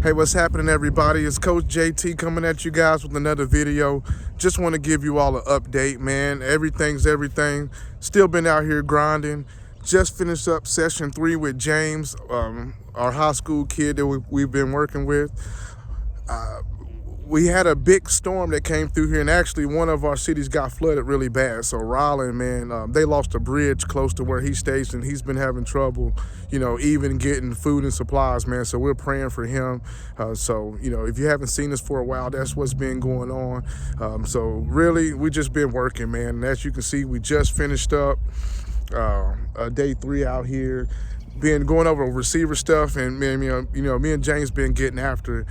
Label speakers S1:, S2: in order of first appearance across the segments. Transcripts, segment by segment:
S1: Hey, what's happening, everybody? It's Coach JT coming at you guys with another video. Just want to give you all an update, man. Everything's everything. Still been out here grinding. Just finished up session 3 with James, our high school kid that we've been working with. We had a big storm that came through here, and actually one of our cities got flooded really bad. So Ryland, man, they lost a bridge close to where he's stationed. He's been having trouble, even getting food and supplies, man. So we're praying for him. If you haven't seen us for a while, that's what's been going on. So really, we just been working, man. And as you can see, we just finished up day 3 out here, been going over receiver stuff, and man, me and James been getting after it.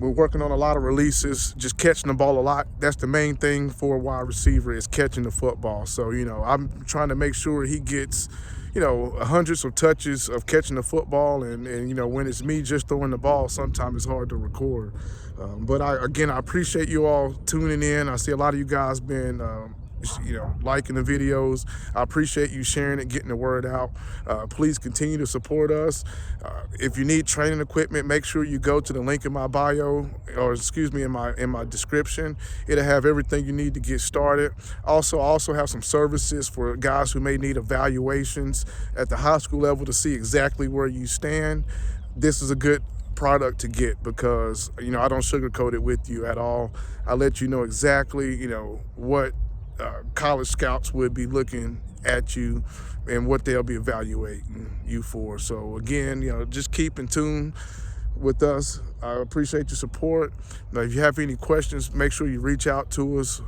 S1: We're working on a lot of releases, just catching the ball a lot. That's the main thing for a wide receiver, is catching the football. So, I'm trying to make sure he gets, hundreds of touches of catching the football. And when it's me just throwing the ball, sometimes it's hard to record. But I appreciate you all tuning in. I see a lot of you guys been liking the videos. I appreciate you sharing it, getting the word out. Please continue to support us. If you need training equipment, make sure you go to the link in my bio, or in my description. It'll have everything you need to get started. I also have some services for guys who may need evaluations at the high school level to see exactly where you stand. This is a good product to get, because I don't sugarcoat it with you at all. I let you know exactly what college scouts would be looking at you and what they'll be evaluating you for. So again, just keep in tune with us. I appreciate your support. Now, if you have any questions, make sure you reach out to us.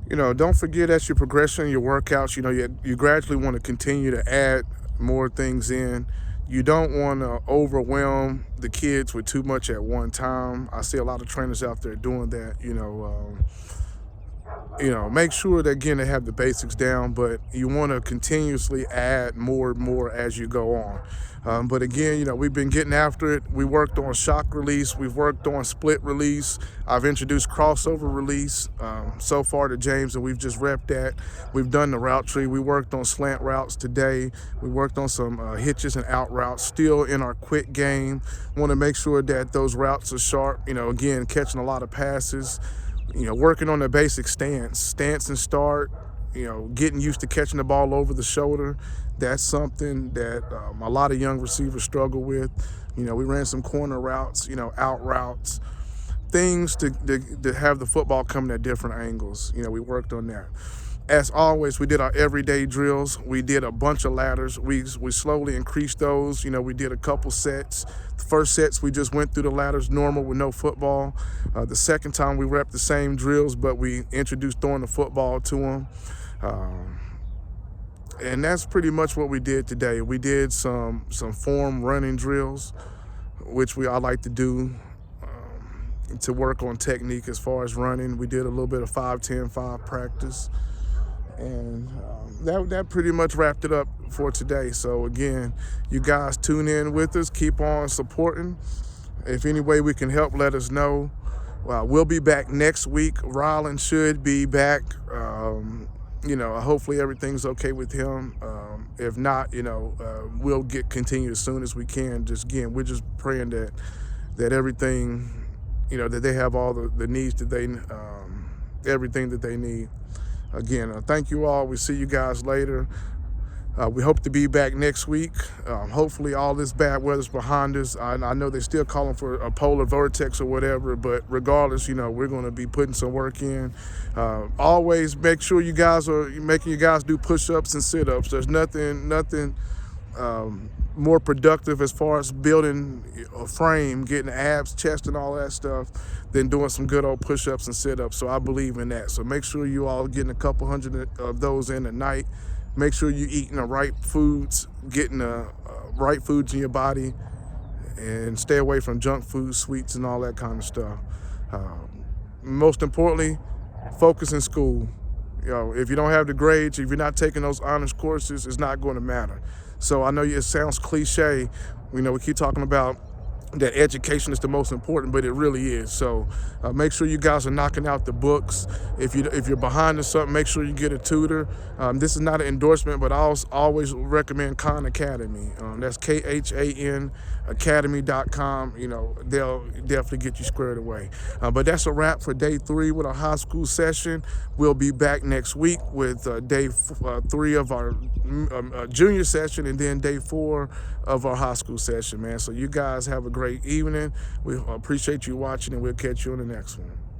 S1: Don't forget, as your progression, your workouts, you gradually want to continue to add more things in. You don't want to overwhelm the kids with too much at one time. I see a lot of trainers out there doing that. Make sure that, again, they have the basics down, but you want to continuously add more and more as you go on. But again, we've been getting after it. We worked on shock release. We've worked on split release. I've introduced crossover release so far to James, and we've just repped that. We've done the route tree. We worked on slant routes today. We worked on some hitches and out routes. Still in our quick game. Want to make sure that those routes are sharp. Again, catching a lot of passes. Working on the basic stance and start, getting used to catching the ball over the shoulder. That's something that a lot of young receivers struggle with. We ran some corner routes, out routes, things to have the football coming at different angles. We worked on that. As always, we did our everyday drills. We did a bunch of ladders. We slowly increased those. We did a couple sets. The first sets, we just went through the ladders normal with no football. The second time, we repped the same drills, but we introduced throwing the football to them. And that's pretty much what we did today. We did some form running drills, which I like to do to work on technique as far as running. We did a little bit of 5-10-5 practice. And that pretty much wrapped it up for today. So again, you guys tune in with us, keep on supporting. If any way we can help, let us know. We'll be back next week. Ryland should be back. Hopefully everything's okay with him. If not, we'll continue as soon as we can. We're just praying that everything, that they have all the needs that they, everything that they need. Again, thank you all. We see you guys later. We hope to be back next week. Hopefully all this bad weather's behind us. I know they're still calling for a polar vortex or whatever, but regardless, we're going to be putting some work in. Always make sure you guys are making you guys do push-ups and sit-ups. There's nothing more productive as far as building a frame, getting abs, chest, and all that stuff, than doing some good old push-ups and sit-ups. So I believe in that. So make sure you all getting a couple hundred of those in a night. Make sure you're eating the right foods, getting the right foods in your body, and stay away from junk food, sweets, and all that kind of stuff. Most importantly, focus in school. If you don't have the grades, if you're not taking those honors courses, it's not going to matter. So I know it sounds cliche. We keep talking about that education is the most important, but it really is. So make sure you guys are knocking out the books. If you're behind in something, make sure you get a tutor. This is not an endorsement, but I always recommend Khan Academy. That's KHAN Academy.com. You know, they'll definitely get you squared away. But that's a wrap for day 3 with our high school session. We'll be back next week with day 3 of our junior session, and then day 4 of our high school session, man. So you guys have a great evening. We appreciate you watching, and we'll catch you on the next one.